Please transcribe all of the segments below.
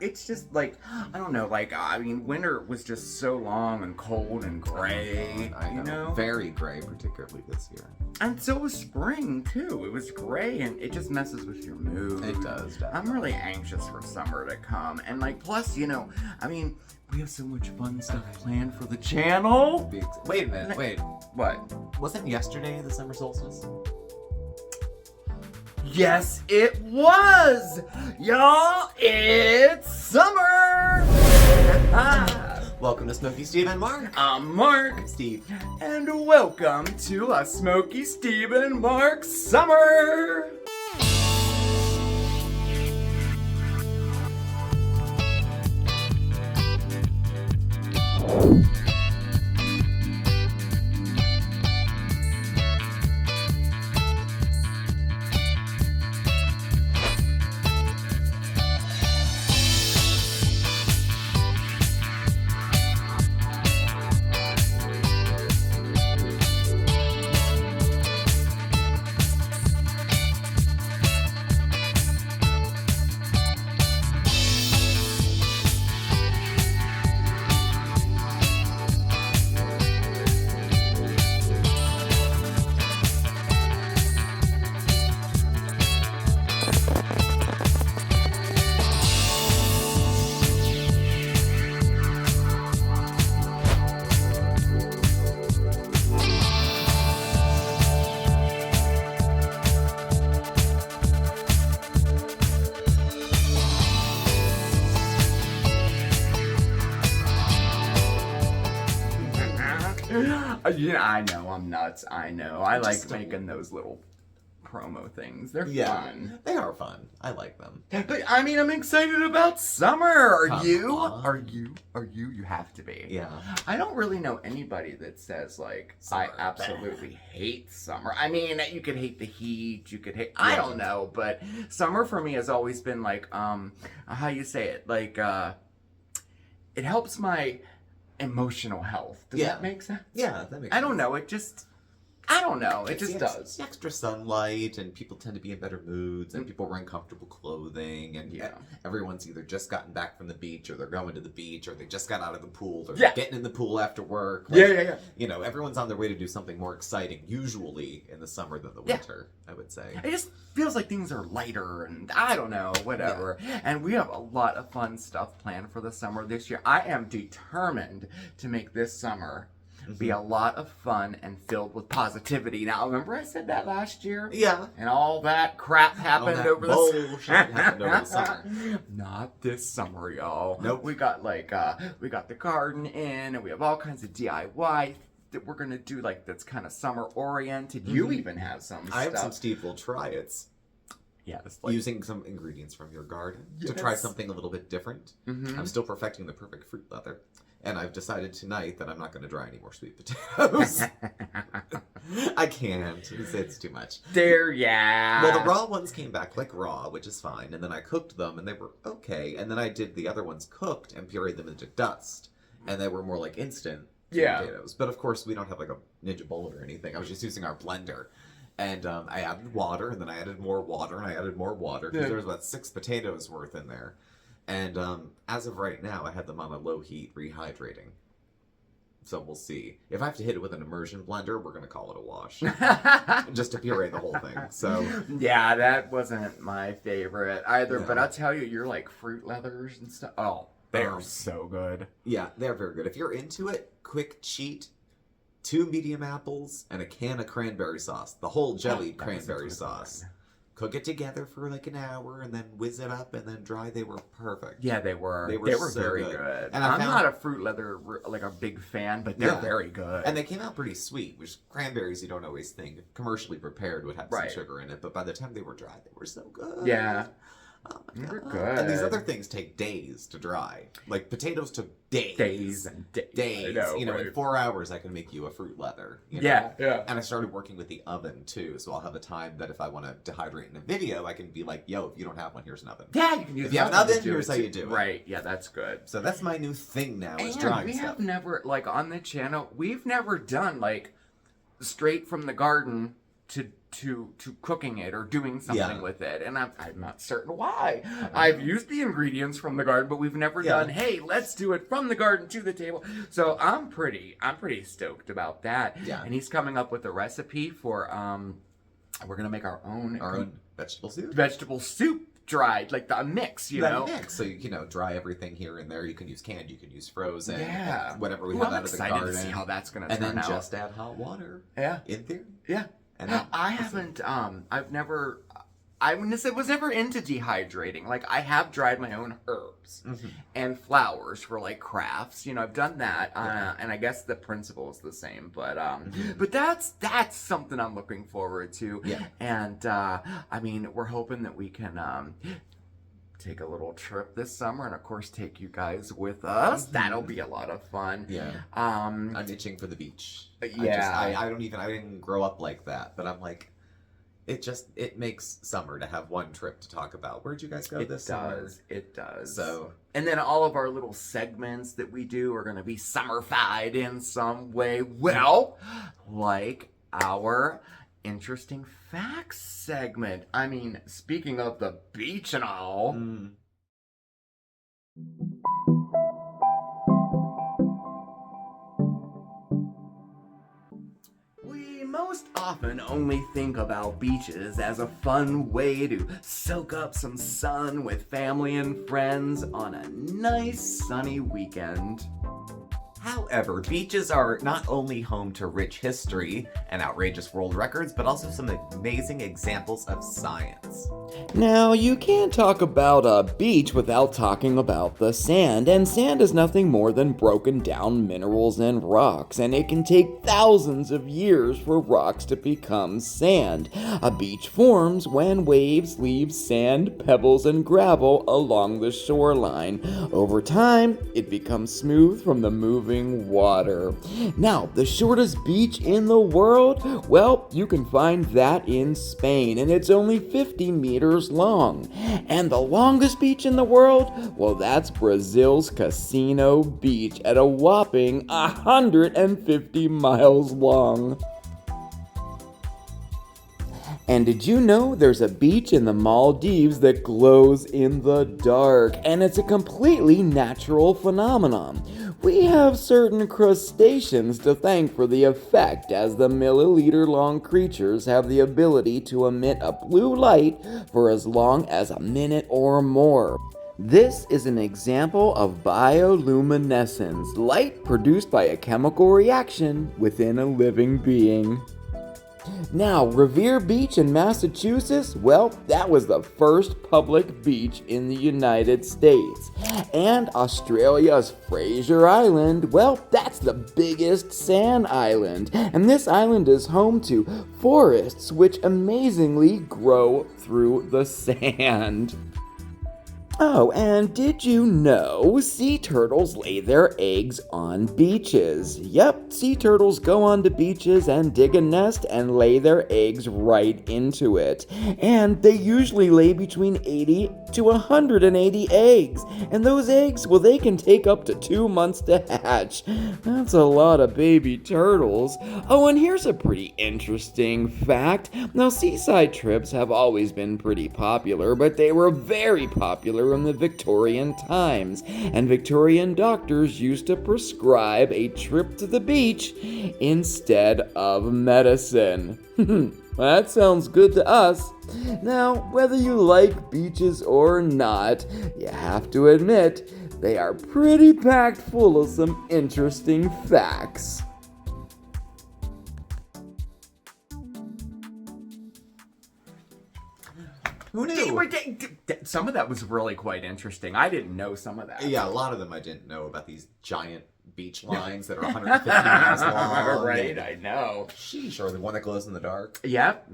it's just like, I don't know, like, I mean, winter was just so long and cold and gray, I know. Very gray, particularly this year. And so was spring, too. It was gray, and it just messes with your mood. It does, definitely. I'm really anxious for summer to come. And, like, plus, you know, I mean, we have so much fun stuff planned for the channel. Wait a minute, wait. What? Wasn't yesterday the summer solstice? Yes, it was! Y'all, it's summer! Welcome to Smokey, Steve, and Mark. I'm Mark. I'm Steve. And welcome to a Smokey, Steve, and Mark Summer! Yeah, I know, I'm nuts. I know. I like making those little promo things. They're fun. They are fun. I like them. But I mean, I'm excited about summer. Are Come you? on. Are you? Are you? You have to be. Yeah. I don't really know anybody that says like, Summer. I absolutely hate summer. I mean, you could hate the heat. You could hate. I don't know, but summer for me has always been like, how you say it? Like, it helps my emotional health. Does that make sense? Yeah, that makes sense. I don't know. It just, I don't know. It just does. It's extra sunlight, and people tend to be in better moods, and people wearing comfortable clothing, and everyone's either just gotten back from the beach, or they're going to the beach, or they just got out of the pool, or they're getting in the pool after work. Like, yeah. You know, everyone's on their way to do something more exciting, usually in the summer than the winter, I would say. It just feels like things are lighter, and I don't know, whatever. And we have a lot of fun stuff planned for the summer this year. I am determined to make this summer be a lot of fun and filled with positivity. Now, remember I said that last year? Yeah. And all that crap happened over the summer. Not this summer, y'all. Nope. We got like, we got the garden in, and we have all kinds of DIY that we're gonna do, like, that's kind of summer oriented. You even have some stuff. I have some Steve will try it. Yes. Using some ingredients from your garden to try something a little bit different. I'm still perfecting the perfect fruit leather. And I've decided tonight that I'm not going to dry any more sweet potatoes. I can't. It's too much. Well, the raw ones came back like raw, which is fine. And then I cooked them, and they were okay. And then I did the other ones cooked and pureed them into dust. And they were more like instant potatoes. But of course, we don't have like a Ninja Bowl or anything. I was just using our blender. And I added water, and then I added more water, and I added more water. Because there was about 6 potatoes worth in there. And as of right now, I had them on a low heat rehydrating. So we'll see. If I have to hit it with an immersion blender, we're going to call it a wash. Just to puree the whole thing. So yeah, that wasn't my favorite either. But I'll tell you, you're like fruit leathers and stuff. Oh, they're so good. Yeah, they're very good. If you're into it, quick cheat. 2 medium apples and a can of cranberry sauce. The whole jellied cranberry sauce. Cook it together for like an hour and then whiz it up and then dry. They were perfect. Yeah, they were. They were so very good. And I'm not a fruit leather, like a big fan, but they're very good. And they came out pretty sweet, which cranberries you don't always think commercially prepared would have some sugar in it. But by the time they were dry, they were so good. Yeah. Oh my They're God. good. And these other things take days to dry. Like potatoes took days. Days and days. Days. I know, you know, right? in 4 hours I can make you a fruit leather. You know? Yeah. And I started working with the oven too, so I'll have a time that if I want to dehydrate in a video, I can be like, yo, if you don't have one, here's an oven. Yeah, you can use If you have an oven, here's how you do it. Right, yeah, that's good. So that's my new thing now, is And drying we stuff. have never, like on the channel, we've never done like straight from the garden to cooking it or doing something with it, and I'm not certain why. I've used the ingredients from the garden, but we've never done, hey, let's do it from the garden to the table. So I'm pretty stoked about that. Yeah. And he's coming up with a recipe for we're gonna make our own vegetable soup dried, like the mix, you know. Mix. So dry everything here and there. You can use canned, you can use frozen, whatever we Well, have I'm out of the excited garden. to see how that's gonna turn out. And then just add hot water. Yeah. In theory. Yeah. And I haven't. I was never into dehydrating. Like, I have dried my own herbs and flowers for like crafts. I've done that, and I guess the principle is the same. But but that's something I'm looking forward to. Yeah. And I mean, we're hoping that we can take a little trip this summer, and of course take you guys with us. That'll be a lot of fun. Yeah. I'm itching for the beach. Yeah. I didn't grow up like that, but I'm like, it makes summer to have one trip to talk about. Where'd you guys go this summer? It does. So, and then all of our little segments that we do are going to be summerfied in some way. Well, like our interesting facts segment. I mean, speaking of the beach and all. We most often only think about beaches as a fun way to soak up some sun with family and friends on a nice sunny weekend. However, beaches are not only home to rich history and outrageous world records, but also some amazing examples of science. Now, you can't talk about a beach without talking about the sand, and sand is nothing more than broken down minerals and rocks, and it can take thousands of years for rocks to become sand. A beach forms when waves leave sand, pebbles, and gravel along the shoreline. Over time, it becomes smooth from the moving water. Now, the shortest beach in the world? Well, you can find that in Spain, and it's only 50 meters long. And the longest beach in the world? Well, that's Brazil's Casino Beach at a whopping 150 miles long. And did you know there's a beach in the Maldives that glows in the dark? And it's a completely natural phenomenon. We have certain crustaceans to thank for the effect, as the milliliter-long creatures have the ability to emit a blue light for as long as a minute or more. This is an example of bioluminescence, light produced by a chemical reaction within a living being. Now, Revere Beach in Massachusetts, well, that was the first public beach in the United States. And Australia's Fraser Island, well, that's the biggest sand island. And this island is home to forests which amazingly grow through the sand. Oh, and did you know sea turtles lay their eggs on beaches? Yep, sea turtles go onto beaches and dig a nest and lay their eggs right into it. And they usually lay between 80 to 180 eggs. And those eggs, well, they can take up to 2 months to hatch. That's a lot of baby turtles. Oh, and here's a pretty interesting fact. Now, seaside trips have always been pretty popular, but they were very popular in the Victorian times, and Victorian doctors used to prescribe a trip to the beach instead of medicine. That sounds good to us. Now, whether you like beaches or not, you have to admit they are pretty packed full of some interesting facts. Who knew? Some of that was really quite interesting. I didn't know some of that. Yeah, a lot of them I didn't know about these giant beach lines that are 150 miles long. Right, I know. Sheesh, or the one that glows in the dark. Yep.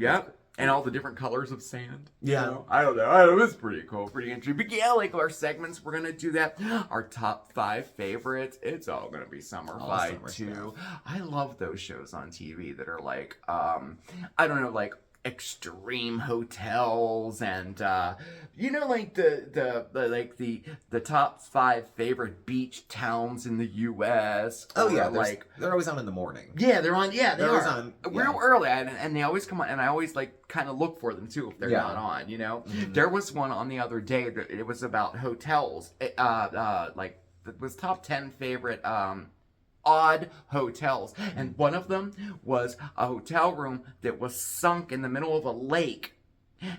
And all the different colors of sand. Yeah. I don't know. It was pretty cool, pretty interesting. But yeah, like our segments, we're going to do that. Our top 5 favorites. It's all going to be summer-fied too. I love those shows on TV that are like, I don't know, like extreme hotels and like the top 5 favorite beach towns in the U.S. Oh yeah, like they're always on in the morning. yeah, they're on. Yeah, They're they always are on, real early, and they always come on. And I always like kind of look for them too if they're Yeah. not on. You know, Mhm. there was one on the other day. It was about hotels. Like it was top 10 favorite odd hotels, and one of them was a hotel room that was sunk in the middle of a lake,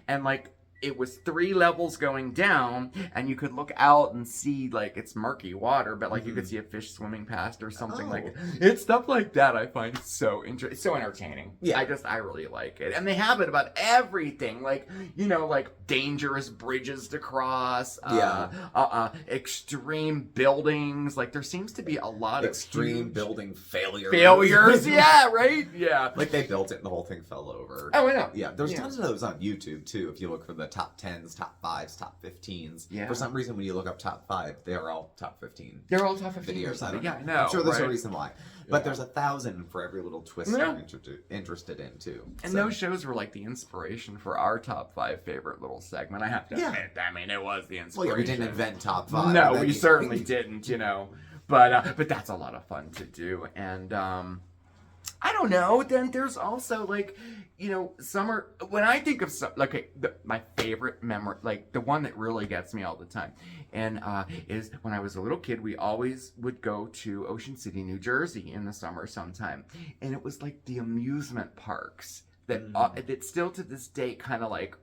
and like it was 3 levels going down, and you could look out and see like it's murky water, but like you could see a fish swimming past or something like it. It's stuff like that I find so interesting, so entertaining. Yeah. I really like it, and they have it about everything, like like dangerous bridges to cross, extreme buildings. Like there seems to be a lot of Extreme huge building failures. yeah, right, yeah. Like they built it and the whole thing fell over. Oh, I know. Yeah, there's tons of those on YouTube too. If you look for the top 10s, top 5s, top 15s. Yeah. For some reason, when you look up top 5, they are all top 15. They're all top 15 or videos. I something. don't Yeah, I know. know. I'm sure there's right? a reason why. But there's 1,000 for every little twist Yeah. you're interested in too. And So- those shows were like the inspiration for our top 5 favorite little segment. I have to admit, I mean, it was the Well, inspiration. yeah, we didn't invent top 5. No, but we certainly didn't, But that's a lot of fun to do. And I don't know. Then there's also like, summer. When I think of my favorite memory, like the one that really gets me all the time, and is when I was a little kid. We always would go to Ocean City, New Jersey, in the summer sometime, and it was like the amusement parks that still to this day kind of like,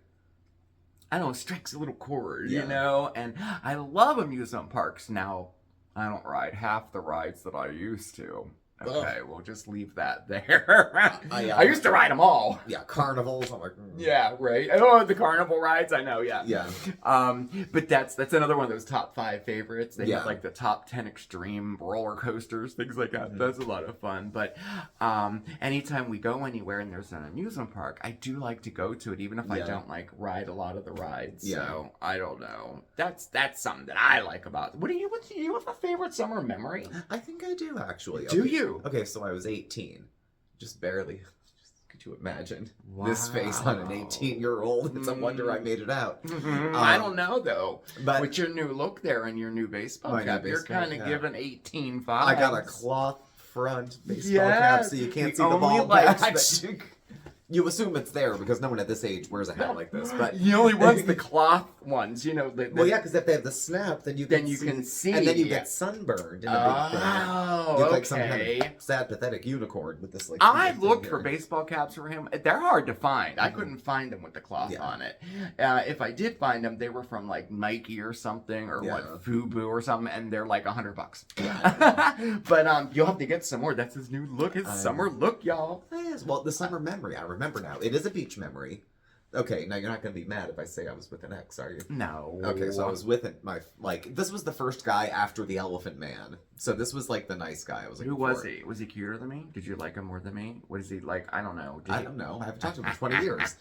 I don't know, strikes a little chord, And I love amusement parks now. I don't ride half the rides that I used to. Okay, we'll just leave that there. I used to ride them all. Yeah, carnivals. I'm like, Yeah, right. Oh, the carnival rides. I know. Yeah. Yeah. But that's another one of those top 5 favorites. They Yeah. have like the top 10 extreme roller coasters, things like that. Mhm. That's a lot of fun. But anytime we go anywhere and there's an amusement park, I do like to go to it, even if I don't like ride a lot of the rides. Yeah. So I don't know. That's something that I like about. Do you have a favorite summer memory? I think I do actually. Do Okay. you? Okay, so I was 18. Just barely. Could you imagine this face on an 18-year-old? It's a wonder I made it out. I don't know though. But with your new look there and your new baseball My new cap, you're baseball kind of cap. giving 18 vibes. I got a cloth front baseball Yes, cap, so you can't the see the only ball lights patch. that- You assume it's there because no one at this age wears a hat like this. But The only ones, the cloth ones, well, yeah, because if they have the snap, then you can see, and then you get sunburned in a big thing. Oh, You look like some kind okay. of sad, pathetic unicorn with this like. I thing looked here. for baseball caps for him. They're hard to find. I couldn't find them with the cloth Yeah. on it. If I did find them, they were from like Nike or something, or Yeah. Fubu or something, and they're like $100. Yeah. But you'll have to get some more. That's his new look, his I summer look, y'all. Yes, well, the summer memory. I remember now. It is a beach memory. Okay, now you're not going to be mad if I say I was with an ex, are you? No. Okay, so I was with it. This was the first guy after the Elephant Man. So this was like the nice guy I was looking Who was for. he? Was he cuter than me? Did you like him more than me? What is he like? I don't know. I don't know. I haven't talked to him for 20 years.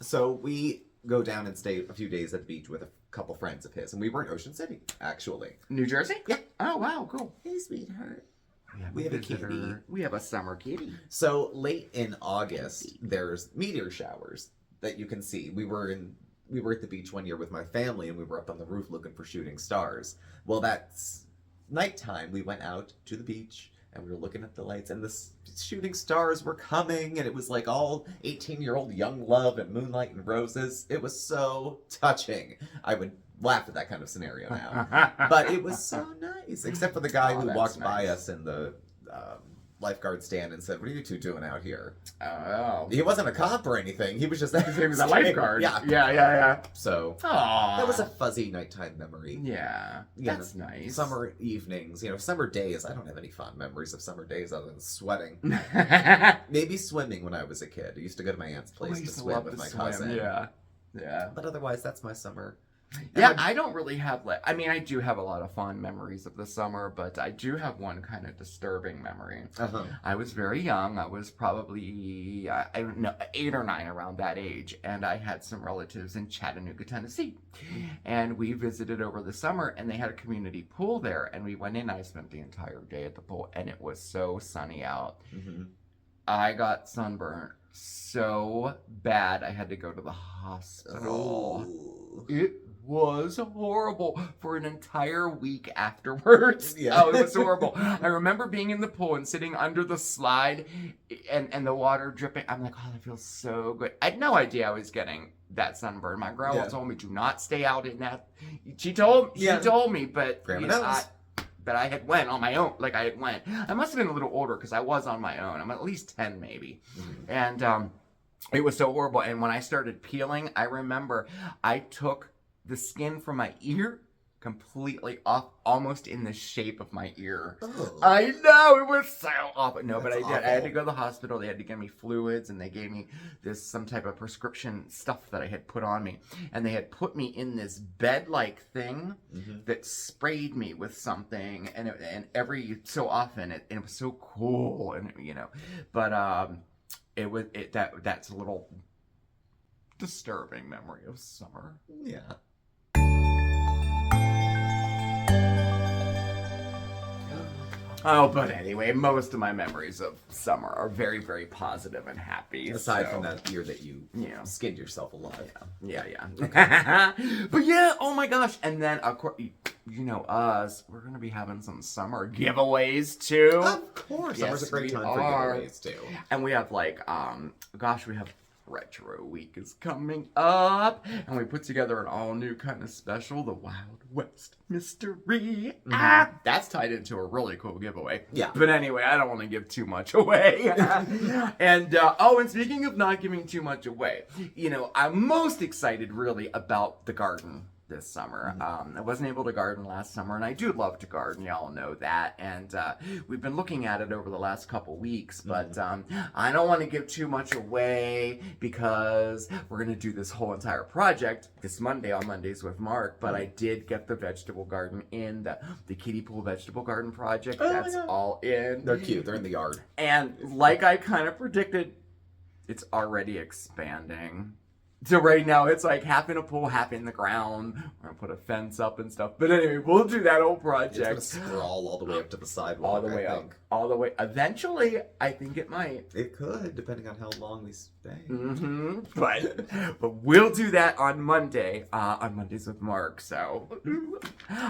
So we go down and stay a few days at the beach with a couple friends of his, and we were in Ocean City, actually. New Jersey? Yeah. Oh, wow, cool. Hey, sweetheart. We have a visitor. kitty. We have a summer kitty. So late in August, there's meteor showers that you can see. We were at the beach one year with my family, and we were up on the roof looking for shooting stars. Well, that's nighttime. We went out to the beach, and we were looking at the lights, and the shooting stars were coming, and it was like all 18-year-old young love and moonlight and roses. It was so touching. I would laugh at that kind of scenario now. But it was so nice, except for the guy who that's walked by nice. us in the lifeguard stand and said, "What are you two doing out here?" Oh. He wasn't a cop or anything. He was just He was a lifeguard. Yeah. Yeah. So Aww. that was a fuzzy nighttime memory. Yeah. Yeah. That's nice. Summer evenings, summer days. I don't have any fond memories of summer days other than sweating. Maybe swimming when I was a kid. I used to go to my aunt's place to swim with my cousin. Yeah. Yeah. But otherwise, that's my summer. Yeah, I don't really have I do have a lot of fond memories of the summer, but I do have one kind of disturbing memory. Uh-huh. I was very young. I was probably, I don't know, 8 or 9 around that age, and I had some relatives in Chattanooga, Tennessee. And we visited over the summer, and they had a community pool there, and we went in. I spent the entire day at the pool, and it was so sunny out. Mm-hmm. I got sunburned so bad I had to go to the hospital. Oh. It was horrible for an entire week afterwards. Yeah. Oh, it was horrible. I remember being in the pool and sitting under the slide and the water dripping. I'm like, oh, that feels so good. I had no idea I was getting that sunburn. My grandma told me, do not stay out in that. She told me, but but I had went on my own. Like I had went. I must have been a little older because I was on my own. I'm at least 10 maybe. Mm-hmm. And it was so horrible. And when I started peeling, I remember I took the skin from my ear completely off, almost in the shape of my ear. Oh. I know, it was so awful. No, but I did. Awful. I had to go to the hospital. They had to give me fluids, and they gave me some type of prescription stuff that I had put on me. And they had put me in this bed-like thing that sprayed me with something, and every so often, it was so cool, and but that's a little disturbing memory of summer. Yeah. Oh, but anyway, most of my memories of summer are very, very positive and happy. Aside from that year that you skinned yourself alive. Yeah. Okay. But yeah, oh my gosh. And then, of course, you know us, we're going to be having some summer giveaways too. Of course. Yes, summer's a great time for giveaways too. And we have we have Retro Week is coming up, and we put together an all-new kind of special, the Wild West Mystery. That's tied into a really cool giveaway. Yeah. But anyway, I don't want to give too much away. And speaking of not giving too much away, I'm most excited really about the garden this summer. I wasn't able to garden last summer, and I do love to garden. Y'all know that. And we've been looking at it over the last couple weeks, but I don't want to give too much away because we're going to do this whole entire project this Monday on Mondays with Mark. But I did get the vegetable garden in, the kiddie pool vegetable garden project. That's all in. They're cute. They're in the yard. And like I kind of predicted, it's already expanding. So right now it's like half in a pool, half in the ground. We're gonna put a fence up and stuff. But anyway, we'll do that whole project. It's gonna sprawl all the way up to the sidewalk. All the way up. All the way. Eventually, I think it might. It could, depending on how long we stay. But we'll do that on Monday, on Mondays with Mark. So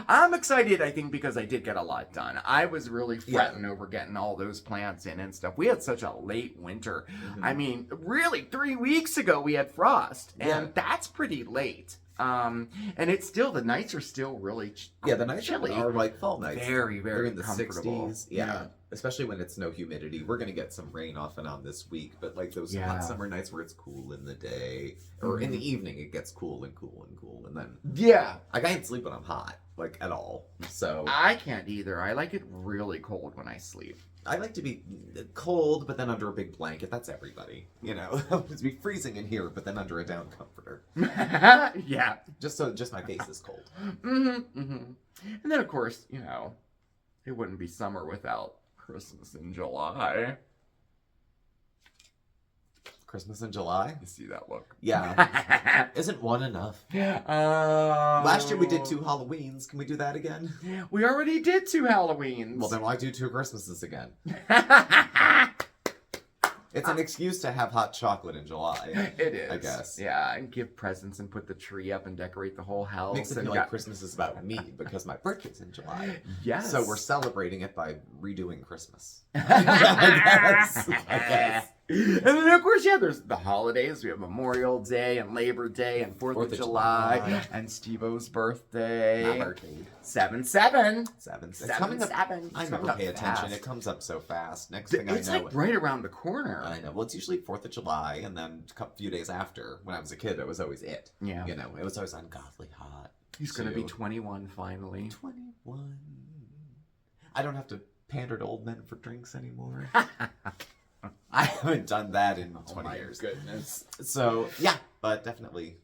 I'm excited, I think, because I did get a lot done. I was really fretting over getting all those plants in and stuff. We had such a late winter. I mean, really, 3 weeks ago we had frost, and that's pretty late. And it's still, the nights are still really the nights chilly. Are like fall nights. Very, very They're in the comfortable. 60s. Yeah. Especially when it's no humidity. We're going to get some rain off and on this week, but like those hot summer nights where it's cool in the day, or in the evening it gets cool and cool and cool, and then I can't sleep when I'm hot, like at all. So I can't either. I like it really cold when I sleep. I like to be cold, but then under a big blanket. That's everybody, It's be freezing in here, but then under a down comforter. Yeah. Just my face is cold. And then of course, it wouldn't be summer without Christmas in July. Christmas in July? You see that look? Yeah. Isn't one enough? Last year we did 2 Halloweens. Can we do that again? We already did 2 Halloweens. Well, then why do 2 Christmases again? It's an excuse to have hot chocolate in July. It is. I guess. Yeah, and give presents and put the tree up and decorate the whole house. Makes it feel like Christmas is about me because my birthday's in July. Yes. So we're celebrating it by redoing Christmas. I guess. And then, of course, there's the holidays. We have Memorial Day and Labor Day and 4th of July and Steve-O's birthday. My birthday. 7/7. 7/7. Coming up. I never pay attention. It comes up so fast. Next thing I know, it's like right around the corner. I know. Well, it's usually 4th of July, and then a few days after. When I was a kid, it was always it. Yeah. It was always ungodly hot. He's going to be 21 finally. 21. I don't have to pander to old men for drinks anymore. I haven't done that in 20 years. Goodness. So, but definitely,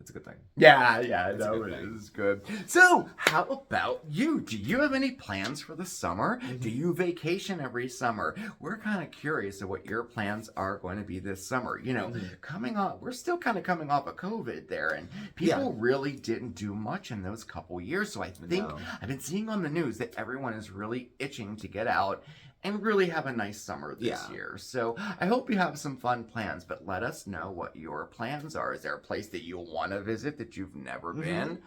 it's a good thing. Yeah, it is good. So, how about you? Do you have any plans for the summer? Do you vacation every summer? We're kind of curious of what your plans are going to be this summer. We're still kind of coming off of COVID there, and people really didn't do much in those couple years. So I think I've been seeing on the news that everyone is really itching to get out and really have a nice summer this Yeah. year. So I hope you have some fun plans, but let us know what your plans are. Is there a place that you want to visit that you've never been?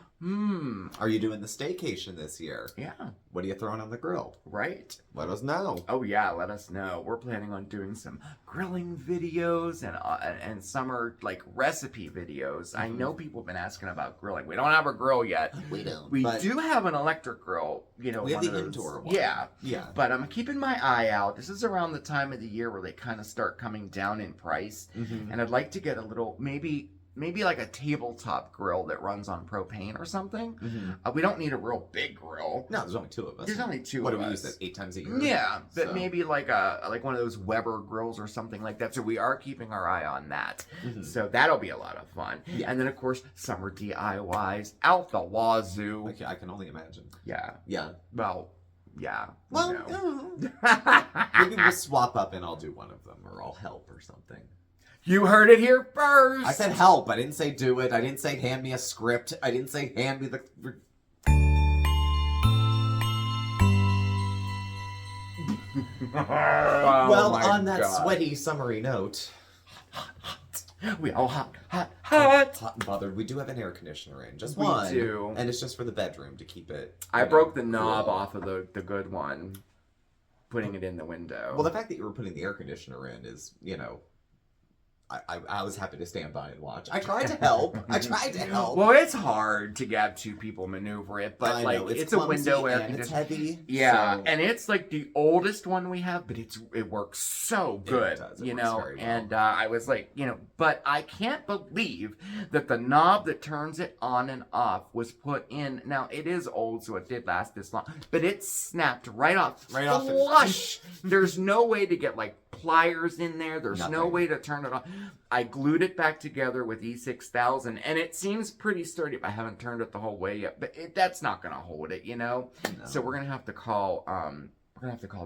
Are you doing the staycation this year? Yeah, What are you throwing on the grill? right. Let us know. Oh yeah, let us know. We're planning on doing some grilling videos and summer like recipe videos. I know people have been asking about grilling. We don't have a grill yet. We don't. We but do have an electric grill. You know, we have one the of those- indoor one. Yeah. Yeah. But I'm keeping my eye out. This is around the time of the year where they kind of start coming down in price. And I'd like to get a little, maybe like a tabletop grill that runs on propane or something. We don't need a real big grill. No, there's only two of us. There's only two What of do we us. use that 8 times a year? Yeah, but So- maybe like one of those Weber grills or something like that. So we are keeping our eye on that. So that'll be a lot of fun. Yeah. And then of course summer DIYs out the wazoo. Okay, I can only imagine. Yeah. Yeah. Well, yeah. Well, no. maybe we'll swap up and I'll do one of them, or I'll help or something. You heard it here first. I said help. I didn't say do it. I didn't say hand me a script. I didn't say hand me the. Oh, Well, my on that God. sweaty, summery note, We all hot. hot and bothered, we do have an air conditioner in. Just We one. do. And it's just for the bedroom to keep it. I you know, broke the knob cool. off of the good one, putting it in the window. Well, the fact that you were putting the air conditioner in is, you know, I was happy to stand by and watch. I tried to help. Well, it's hard to have two people maneuver it, but I like know, it's a clumsy window air and it's conditioner. heavy. Yeah, so- and it's like the oldest one we have, but it works so good, does. It you works know. very well. And I was like, you know, but I can't believe that the knob that turns it on and off was put in. Now it is old, so it did last this long, but it snapped right off, Right off the- flush. There's no way to get like pliers in there. There's no Nothing. way to turn it on. I glued it back together with E6000, and it seems pretty sturdy. I haven't turned it the whole way yet, but that's not gonna hold it, you know. No. So we're gonna have to call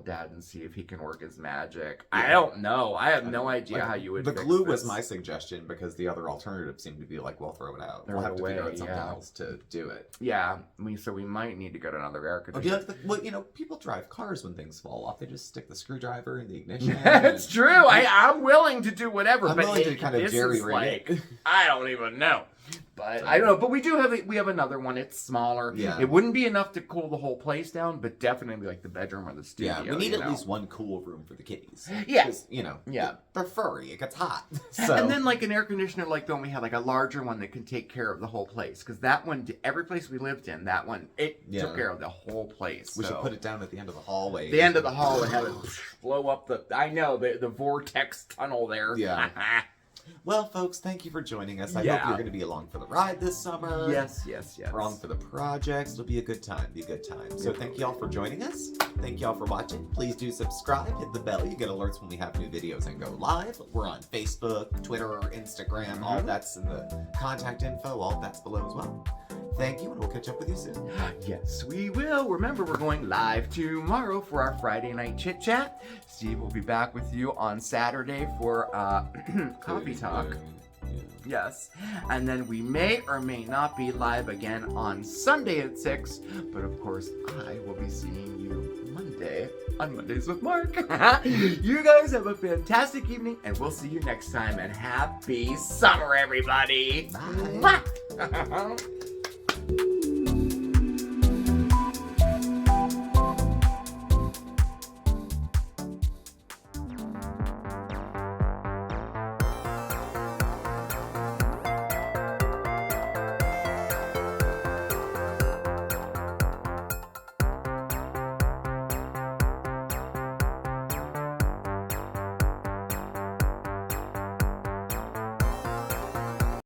Dad and see if he can work his magic. I don't know. I have no idea how you would. The fix glue this. was my suggestion because the other alternative seemed to be like, well, throw it out. Throw We'll it have to figure away, out something yeah. else to do it. Yeah, so we might need to get another air Or do you conditioner. like well, you know, people drive cars when things fall off. They just stick the screwdriver in the ignition. It's true. I'm willing to do whatever. I'm but willing to kind of this jerry is rig like, it. I don't even know. But I don't know. But we have another one. It's smaller. Yeah. It wouldn't be enough to cool the whole place down, but definitely like the bedroom or the studio. Yeah, we need you at know. least one cool room for the kitties. Yeah. 'Cause, you know, Yeah. they're furry. It gets hot. So And then like an air conditioner like the one we had, like a larger one that can take care of the whole place. Because that one, every place we lived in, that one, it Yeah. took care of the whole place. we so. should put it down at the end of the hallway. The end of the hall and have it blow up the vortex tunnel there. Yeah. Well, folks, thank you for joining us. I Yeah. hope you're going to be along for the ride this summer. yes. We're on for the projects. It'll be a good time. So thank you all for joining us. Thank you all for watching. Please do subscribe. Hit the bell. You get alerts when we have new videos and go live. We're on Facebook, Twitter, Instagram. All that's in the contact info. All that's below as well. Thank you, and we'll catch up with you soon. Yes, we will. Remember, we're going live tomorrow for our Friday night chit chat. Steve will be back with you on Saturday for coffee talk. Yes. And then we may or may not be live again on Sunday at 6. But of course, I will be seeing you Monday on Mondays with Mark. You guys have a fantastic evening, and we'll see you next time. And happy summer, everybody. Bye. Bye.